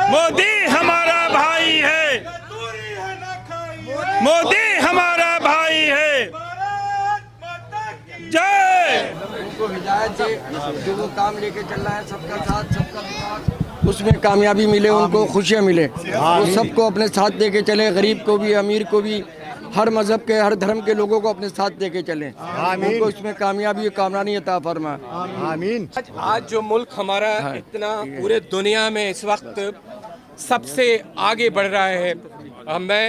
मोदी हमारा भाई है, मोदी हमारा भाई है। जय। उनको हिदायत दे, जो वो काम लेके चल रहा है, सबका साथ सबका विकास, उसमें कामयाबी मिले, उनको खुशियाँ मिले, वो सबको अपने साथ लेके चले, गरीब को भी अमीर को भी, हर मजहब के हर धर्म के लोगों को अपने साथ लेके चलें, उनको इसमें कामयाबी कामरानी अता फरमा। आमीन। आज जो मुल्क हमारा इतना पूरे दुनिया में इस वक्त सबसे आगे बढ़ रहा है, मैं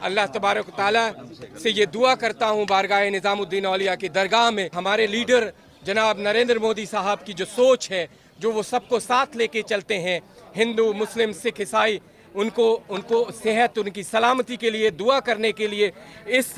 अल्लाह तबारक ताला से ये दुआ करता हूँ बारगाह निज़ामुद्दीन औलिया की दरगाह में हमारे लीडर जनाब नरेंद्र मोदी साहब की जो सोच है, जो वो सबको साथ लेके चलते हैं, हिंदू मुस्लिम सिख ईसाई, उनको सेहत, उनकी सलामती के लिए दुआ करने के लिए इस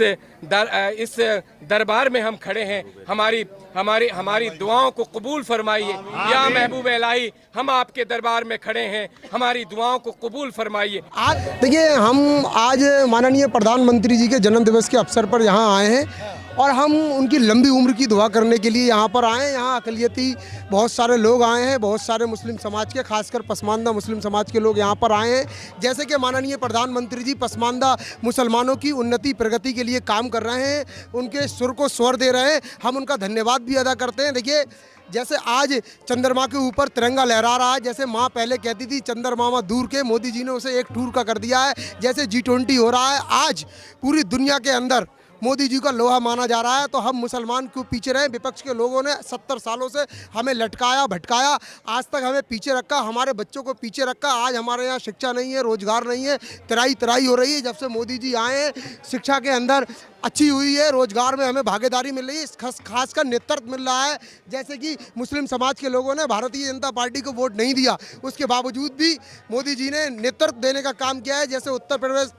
दरबार में हम खड़े हैं। हमारी दुआओं को कबूल फरमाइए या महबूब इलाही, हम आपके दरबार में खड़े हैं, हमारी दुआओं को कबूल फरमाइए। आज देखिए, हम आज माननीय प्रधानमंत्री जी के जन्म दिवस के अवसर पर यहाँ आए हैं और हम उनकी लंबी उम्र की दुआ करने के लिए यहाँ पर आए हैं। यहाँ अक़लियती बहुत सारे लोग आए हैं, बहुत सारे मुस्लिम समाज के, खासकर पसमानदा मुस्लिम समाज के लोग यहाँ पर आए हैं। जैसे कि माननीय प्रधानमंत्री जी पसमानदा मुसलमानों की उन्नति प्रगति के लिए काम कर रहे हैं, उनके सुर को स्वर दे रहे हैं, हम उनका धन्यवाद भी अदा करते हैं। देखिए, जैसे आज चंद्रमा के ऊपर तिरंगा लहरा रहा है, जैसे माँ पहले कहती थी चंद्रमा दूर के, मोदी जी ने उसे एक टूर का कर दिया है। जैसे G20 हो रहा है, आज पूरी दुनिया के अंदर मोदी जी का लोहा माना जा रहा है, तो हम मुसलमान क्यों पीछे रहे? विपक्ष के लोगों ने 70 सालों से हमें लटकाया भटकाया, आज तक हमें पीछे रखा, हमारे बच्चों को पीछे रखा। आज हमारे यहाँ शिक्षा नहीं है, रोजगार नहीं है, तराई हो रही है। जब से मोदी जी आए हैं, शिक्षा के अंदर अच्छी हुई है, रोजगार में हमें भागीदारी मिल रही है, खासकर नेतृत्व मिल रहा है। जैसे कि मुस्लिम समाज के लोगों ने भारतीय जनता पार्टी को वोट नहीं दिया, उसके बावजूद भी मोदी जी ने नेतृत्व देने का काम किया है। जैसे उत्तर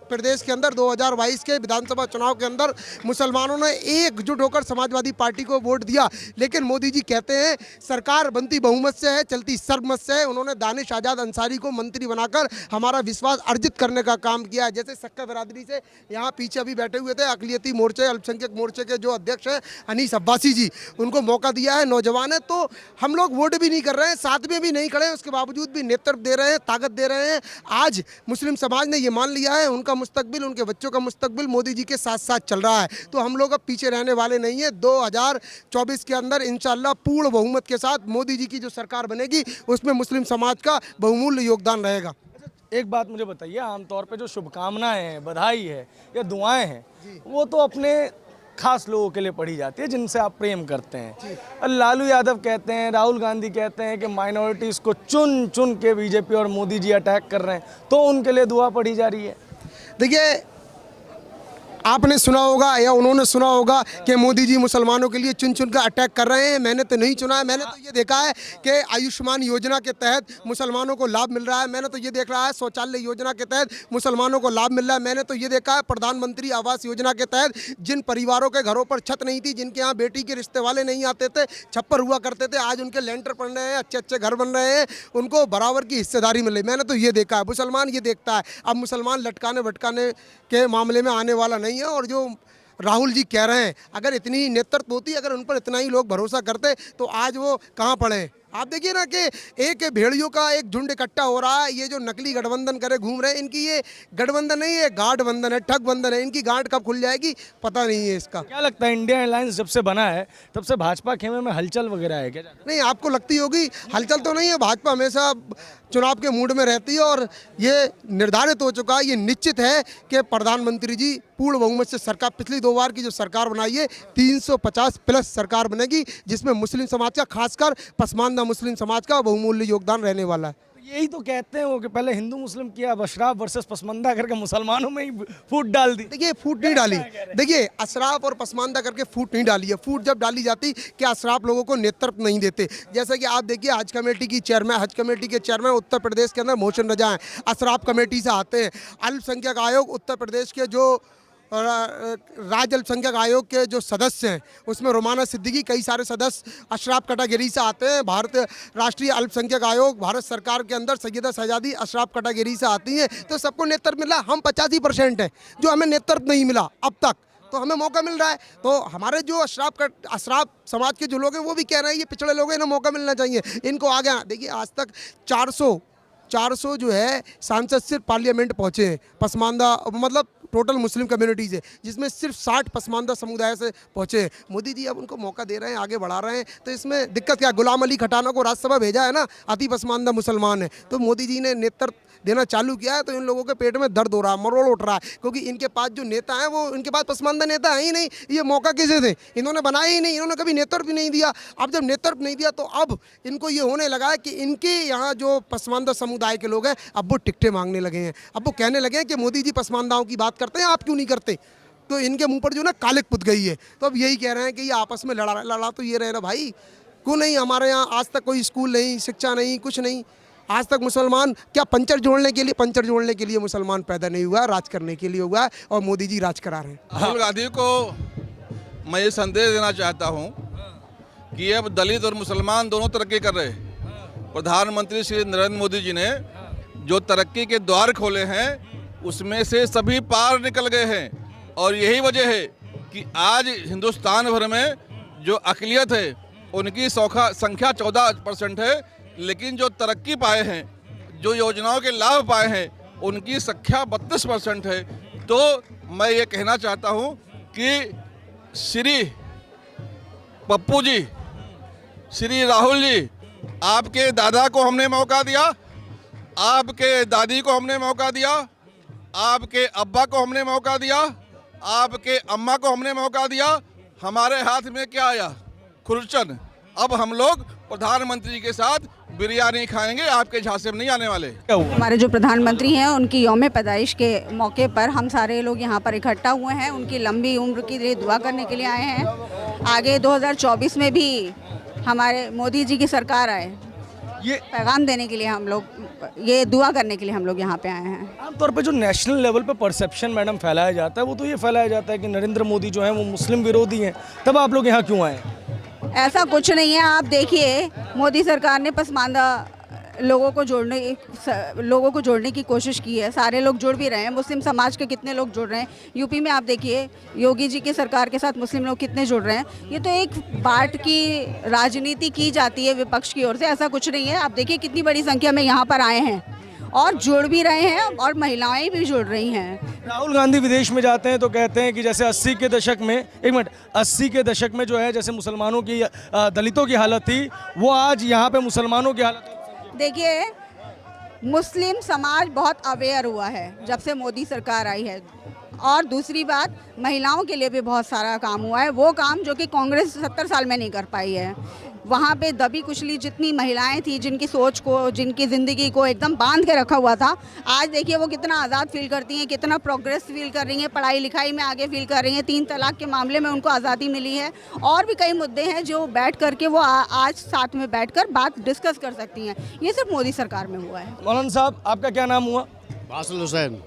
प्रदेश के अंदर 2022 के विधानसभा चुनाव के अंदर मुसलमानों ने एकजुट होकर समाजवादी पार्टी को वोट दिया, लेकिन मोदी जी कहते हैं सरकार बनती बहुमत से है, चलती सर्वमत से है। उन्होंने दानिश आज़ाद अंसारी को मंत्री बनाकर हमारा विश्वास अर्जित करने का काम किया है। जैसे सक्का बिरादरी से यहाँ पीछे अभी बैठे हुए थे अक़लियती मोर्चे, अल्पसंख्यक मोर्चे के जो अध्यक्ष हैं अनीस अब्बासी जी, उनको मौका दिया है, नौजवान है, तो हम लोग वोट भी नहीं कर रहे हैं, साथ में भी नहीं खड़े हैं, उसके बावजूद भी नेतृत्व दे रहे हैं, ताकत दे रहे हैं। आज मुस्लिम समाज ने ये मान लिया है, उनका मुस्तकबिल, उनके बच्चों का मुस्तकबिल मोदी जी के साथ साथ चल रहा है, तो हम लोग अब पीछे रहने वाले नहीं हैं। 2024 के अंदर इंशाअल्लाह पूर्ण बहुमत के साथ मोदी जी की जो सरकार बनेगी, उसमें मुस्लिम समाज का बहुमूल्य योगदान रहेगा। एक बात मुझे बताइए, आमतौर पे जो शुभकामनाएं हैं, बधाई है या दुआएं हैं, वो तो अपने खास लोगों के लिए पढ़ी जाती है जिनसे आप प्रेम करते हैं। लालू यादव कहते हैं, राहुल गांधी कहते हैं कि माइनॉरिटीज़ को चुन चुन के बीजेपी और मोदी जी अटैक कर रहे हैं, तो उनके लिए दुआ पढ़ी जा रही है। देखिए, आपने सुना होगा या उन्होंने सुना होगा कि मोदी जी मुसलमानों के लिए चुन चुन कर अटैक कर रहे हैं। मैंने तो नहीं सुना है। मैंने तो ये देखा है कि आयुष्मान योजना के तहत मुसलमानों को लाभ मिल रहा है। मैंने तो ये देख रहा है शौचालय योजना के तहत मुसलमानों को लाभ मिल रहा है। मैंने तो ये देखा है प्रधानमंत्री आवास योजना के तहत जिन परिवारों के घरों पर छत नहीं थी, जिनके यहाँ बेटी के रिश्ते वाले नहीं आते थे, छप्पर हुआ करते थे, आज उनके लेंटर बन रहे हैं, अच्छे अच्छे घर बन रहे हैं, उनको बराबर की हिस्सेदारी मिल रही। मैंने तो ये देखा है। मुसलमान ये देखता है। अब मुसलमान लटकाने भटकाने के मामले में आने वाला नहीं है। और जो राहुल जी कह रहे हैं, अगर इतनी नेतृत्व होती, अगर उन पर इतना ही लोग भरोसा करते, तो आज वो कहाँ पड़े। आप देखिए ना कि एक भेड़ियों का एक झुंड इकट्ठा हो रहा है। ये जो नकली गठबंधन करे घूम रहे हैं, इनकी ये गठबंधन नहीं है, गांठ बंधन है, ठग बंधन है। इनकी गांठ कब खुल जाएगी पता नहीं है। इसका क्या लगता है, इंडिया अलायंस जब से बना है तब से भाजपा खेमे में हलचल वगैरह है क्या? नहीं, आपको लगती होगी हलचल तो नहीं है। भाजपा हमेशा चुनाव के मूड में रहती है और ये निर्धारित हो चुका है, ये निश्चित है कि प्रधानमंत्री जी पूर्ण बहुमत से सरकार, पिछली 2 बार की जो सरकार बनाई है 350 प्लस सरकार बनेगी, जिसमें मुस्लिम समाज का, खासकर पसमानदा मुस्लिम समाज का बहुमूल्य योगदान रहने वाला है। यही तो कहते हैं वो कि पहले हिंदू मुस्लिम किया, अब अशराफ वर्सेस पसमानदा करके मुसलमानों में ही फूट डाल दी। देखिए, फूट नहीं डाली। देखिए, अशराफ और पसमानदा करके फूट नहीं डाली है। फूट जब डाली जाती कि अशराफ लोगों को नेतृत्व नहीं देते। जैसे कि आप देखिए, हज कमेटी की चेयरमैन, हज कमेटी के चेयरमैन उत्तर प्रदेश के अंदर मोहसिन रजा हैं, अशराफ कमेटी से आते हैं। अल्पसंख्यक आयोग उत्तर प्रदेश के जो राज्य अल्पसंख्यक आयोग के जो सदस्य हैं, उसमें रोमाना सिद्दीकी, कई सारे सदस्य अशराफ कैटेगरी से आते हैं। भारत राष्ट्रीय अल्पसंख्यक आयोग भारत सरकार के अंदर सैयदा शहजादी अशराफ कैटेगरी से आती हैं। तो सबको नेतृत्व मिला। हम 85% है जो हमें नेतृत्व नहीं मिला अब तक, तो हमें मौका मिल रहा है। तो हमारे जो अशराफ समाज के जो लोग हैं वो भी कह रहे हैं ये पिछड़े लोग हैं, इन्हें मौका मिलना चाहिए, इनको आगे। देखिए, आज तक 400 400 जो है सांसद सिर्फ पार्लियामेंट पहुँचे हैं पसमानदा, मतलब टोटल मुस्लिम कम्युनिटी से, जिसमें सिर्फ 60 पसमानदा समुदाय से पहुँचे हैं। मोदी जी अब उनको मौका दे रहे हैं, आगे बढ़ा रहे हैं, तो इसमें दिक्कत क्या? गुलाम अली खटाना को राज्यसभा भेजा है ना, अति पसमानदा मुसलमान है, तो मोदी जी ने नेतृत्व देना चालू किया है, तो इन लोगों के पेट में दर्द हो रहा है, मरोड़ उठ रहा है, क्योंकि इनके पास जो नेता हैं वो, इनके पास पसमानदा नेता है ही नहीं। ये मौका किसे थे? इन्होंने बनाया ही नहीं, इन्होंने कभी नेतृत्व भी नहीं दिया। अब जब नेतृत्व नहीं दिया तो अब इनको ये होने लगा है कि इनके यहाँ जो पसमानदा समुदाय के लोग हैं अब वो टिकटें मांगने लगे हैं, अब वो कहने लगे हैं कि मोदी जी पसमानदाओं की बात करते हैं, आप क्यों नहीं करते? तो इनके मुंह पर जो ना कालिक पुत गई है। तो अब यही कह रहे हैं कि ये आपस में लड़ा तो ये रहे ना भाई, क्यों नहीं? हमारे यहाँ आज तक कोई स्कूल नहीं, शिक्षा नहीं, कुछ नहीं। आज तक मुसलमान क्या पंचर जोड़ने के लिए मुसलमान पैदा नहीं हुआ, राज करने के लिए हुआ है, और मोदी जी राज करा रहे हैं। राहुल गांधी को मैं ये संदेश देना चाहता हूँ कि अब दलित और मुसलमान दोनों तरक्की कर रहे हैं। प्रधानमंत्री श्री नरेंद्र मोदी जी ने जो तरक्की के द्वार खोले हैं उसमें से सभी पार निकल गए हैं, और यही वजह है कि आज हिंदुस्तान भर में जो अक़लियत है उनकी संख्या 14% है, लेकिन जो तरक्की पाए हैं, जो योजनाओं के लाभ पाए हैं, उनकी संख्या 32% है। तो मैं ये कहना चाहता हूँ कि श्री पप्पू जी, श्री राहुल जी, आपके दादा को हमने मौका दिया, आपके दादी को हमने मौका दिया, आपके अब्बा को हमने मौका दिया, आपके अम्मा को हमने मौका दिया, हमारे हाथ में क्या आया? खुरचन। अब हम लोग प्रधानमंत्री के साथ बिरयानी खाएंगे, आपके झांसे में नहीं आने वाले। हमारे जो प्रधानमंत्री हैं उनकी यौम पैदाइश के मौके पर हम सारे लोग यहाँ पर इकट्ठा हुए हैं, उनकी लंबी उम्र के लिए दुआ करने के लिए आए हैं। आगे 2024 में भी हमारे मोदी जी की सरकार आए, ये पैगाम देने के लिए हम लोग, ये दुआ करने के लिए हम लोग यहाँ पे आए हैं। आमतौर पे जो नेशनल लेवल पे परसेप्शन मैडम फैलाया जाता है वो तो ये फैलाया जाता है कि नरेंद्र मोदी जो है वो मुस्लिम विरोधी हैं, तब आप लोग यहाँ क्यों आए? ऐसा कुछ नहीं है। आप देखिए मोदी सरकार ने पसमानदा लोगों को जोड़ने की कोशिश की है, सारे लोग जुड़ भी रहे हैं। मुस्लिम समाज के कितने लोग जुड़ रहे हैं, यूपी में आप देखिए योगी जी की सरकार के साथ मुस्लिम लोग कितने जुड़ रहे हैं। ये तो एक बांट की राजनीति की जाती है विपक्ष की ओर से, ऐसा कुछ नहीं है। आप देखिए कितनी बड़ी संख्या में यहाँ पर आए हैं और जुड़ भी रहे हैं, और महिलाएं भी जुड़ रही हैं। राहुल गांधी विदेश में जाते हैं तो कहते हैं कि जैसे 80 के दशक में, 80 के दशक में जो है जैसे मुसलमानों की, दलितों की हालत थी, वो आज यहाँ पे मुसलमानों की हालत। देखिए मुस्लिम समाज बहुत अवेयर हुआ है जब से मोदी सरकार आई है, और दूसरी बात महिलाओं के लिए भी बहुत सारा काम हुआ है, वो काम जो कि कांग्रेस 70 साल में नहीं कर पाई है। वहाँ पे दबी कुचली जितनी महिलाएं थी, जिनकी सोच को, जिनकी ज़िंदगी को एकदम बांध के रखा हुआ था, आज देखिए वो कितना आज़ाद फील करती हैं, कितना प्रोग्रेस फील कर रही हैं, पढ़ाई लिखाई में आगे फील कर रही हैं। 3 तलाक के मामले में उनको आज़ादी मिली है, और भी कई मुद्दे हैं जो बैठ करके वो आज साथ में बैठकर बात डिस्कस कर सकती हैं। ये सिर्फ मोदी सरकार में हुआ है। मौलाना साहब, आपका क्या नाम हुआ? बासिल हुसैन।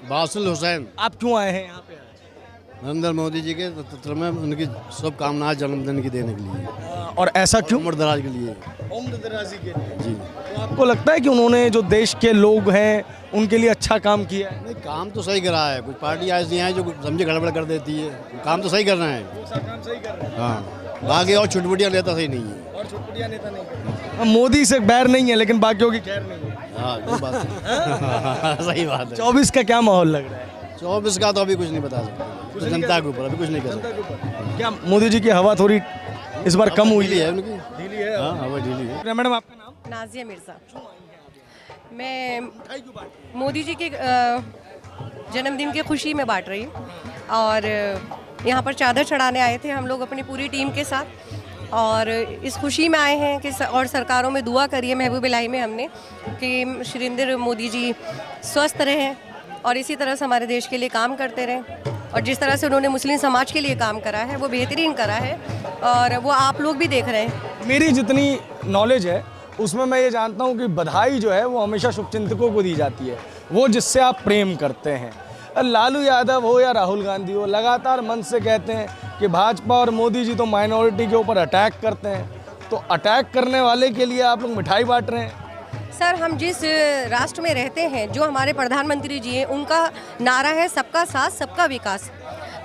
बासिल हुसैन। आप क्यों आए हैं यहाँ पे? नरेंद्र मोदी जी के नेतृत्व में उनकी शुभकामनाएं जन्मदिन की देने के लिए। और ऐसा क्यों? उम्र दराज के लिए। उम्र दराजी के लिए जी। तो आपको लगता है कि उन्होंने जो देश के लोग हैं उनके लिए अच्छा काम किया है? नहीं, काम तो सही करा है। कुछ पार्टी ऐसी हैं जो समझे गड़बड़ कर देती है, काम तो सही कर रहे हैं। काम सही कर रहे हैं। हाँ, बाकी और छुटपुटिया नेता सही नहीं है। और छुटपुटिया नेता नहीं। मोदी से बैर नहीं है, लेकिन बाकियों की खैर नहीं है। हाँ, ये बात है। सही बात है। 24 का क्या माहौल लग रहा है? 24 का तो अभी कुछ नहीं बता सकते, जनता के ऊपर अभी कुछ नहीं कर सकते। क्या मोदी जी की हवा थोड़ी इस बार कम हुई है? उनकी ढीली है। हाँ, हवा ढीली है। मैडम, आपका नाम? नाजिया मिर्ज़ा। मैं मोदी जी के जन्मदिन की खुशी में बांट रही हूँ, और यहाँ पर चादर चढ़ाने आए थे हम लोग अपनी पूरी टीम के साथ, और इस खुशी में आए हैं कि और सरकारों में दुआ करिए महबूब इलाही में हमने कि श्री नरेंद्र मोदी जी स्वस्थ रहें और इसी तरह से हमारे देश के लिए काम करते रहें, और जिस तरह से उन्होंने मुस्लिम समाज के लिए काम करा है वो बेहतरीन करा है, और वो आप लोग भी देख रहे हैं। मेरी जितनी नॉलेज है उसमें मैं ये जानता हूँ कि बधाई जो है वो हमेशा शुभचिंतकों को दी जाती है, वो जिससे आप प्रेम करते हैं। लालू यादव हो या राहुल गांधी हो, लगातार मन से कहते हैं कि भाजपा और मोदी जी तो माइनॉरिटी के ऊपर अटैक करते हैं, तो अटैक करने वाले के लिए आप लोग मिठाई बांट रहे हैं। सर, हम जिस राष्ट्र में रहते हैं, जो हमारे प्रधानमंत्री जी हैं, उनका नारा है सबका साथ सबका विकास।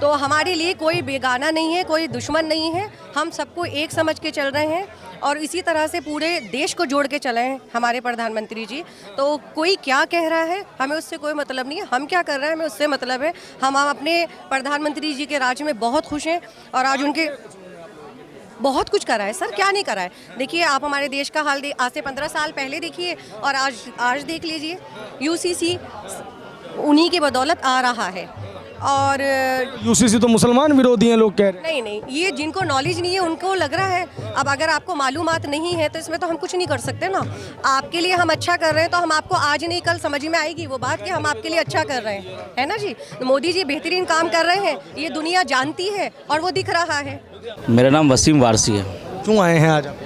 तो हमारे लिए कोई बेगाना नहीं है, कोई दुश्मन नहीं है, हम सबको एक समझ के चल रहे हैं, और इसी तरह से पूरे देश को जोड़ के चले हैं हमारे प्रधानमंत्री जी। तो कोई क्या कह रहा है हमें उससे कोई मतलब नहीं है, हम क्या कर रहे हैं हमें उससे मतलब है। हम अपने प्रधानमंत्री जी के राज में बहुत खुश हैं और आज उनके बहुत कुछ करा है सर, क्या नहीं करा है। देखिए आप हमारे देश का हाल आज से 15 साल पहले देखिए और आज देख लीजिए, यूसीसी उन्हीं की बदौलत आ रहा है। और यूसीसी तो मुसलमान विरोधी हैं लोग कह रहे हैं। नहीं, ये जिनको नॉलेज नहीं है उनको लग रहा है। अब अगर आपको मालूमात नहीं है तो इसमें तो हम कुछ नहीं कर सकते ना। आपके लिए हम अच्छा कर रहे हैं तो हम आपको आज नहीं कल समझ में आएगी वो बात कि हम आपके लिए अच्छा कर रहे हैं, है ना जी। तो मोदी जी बेहतरीन काम कर रहे हैं, ये दुनिया जानती है और वो दिख रहा है। मेरा नाम वसीम वारसी है। क्यों आए हैं आज आप?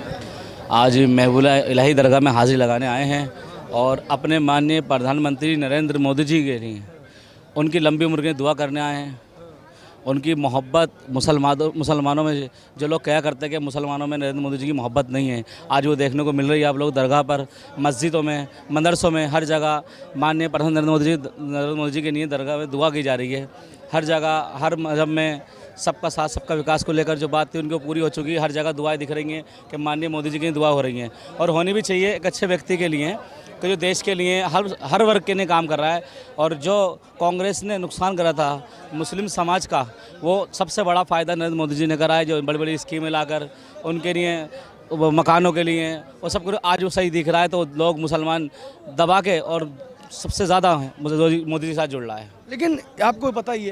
आज महबूला इलाही दरगाह में हाजिरी लगाने आए हैं और अपने माननीय प्रधानमंत्री नरेंद्र मोदी जी के लिए उनकी लंबी उम्र की दुआ करने आए हैं। उनकी मोहब्बत मुसलमानों में, जो लोग क्या करते हैं कि मुसलमानों में नरेंद्र मोदी जी की मोहब्बत नहीं है, आज वो देखने को मिल रही है। आप लोग दरगाह पर, मस्जिदों में, मदरसों में, हर जगह माननीय प्रधानमंत्री नरेंद्र मोदी जी के लिए दरगाह में दुआ की जा रही है। हर जगह, हर मजहब में सबका साथ सबका विकास को लेकर जो बात थी उनको पूरी हो चुकी है। हर जगह दुआएं दिख रही हैं कि माननीय मोदी जी की दुआ हो रही हैं और होनी भी चाहिए एक अच्छे व्यक्ति के लिए कि जो देश के लिए हर वर्ग के लिए काम कर रहा है। और जो कांग्रेस ने नुकसान करा था मुस्लिम समाज का, वो सबसे बड़ा फ़ायदा नरेंद्र मोदी जी ने करा है। जो बड़ी बड़ी स्कीमें लाकर उनके लिए, मकानों के लिए, वो सब कुछ आज वो सही दिख रहा है। तो लोग मुसलमान दबा के और सबसे ज़्यादा मोदी जी के साथ जुड़ रहा है। लेकिन आपको पता ही है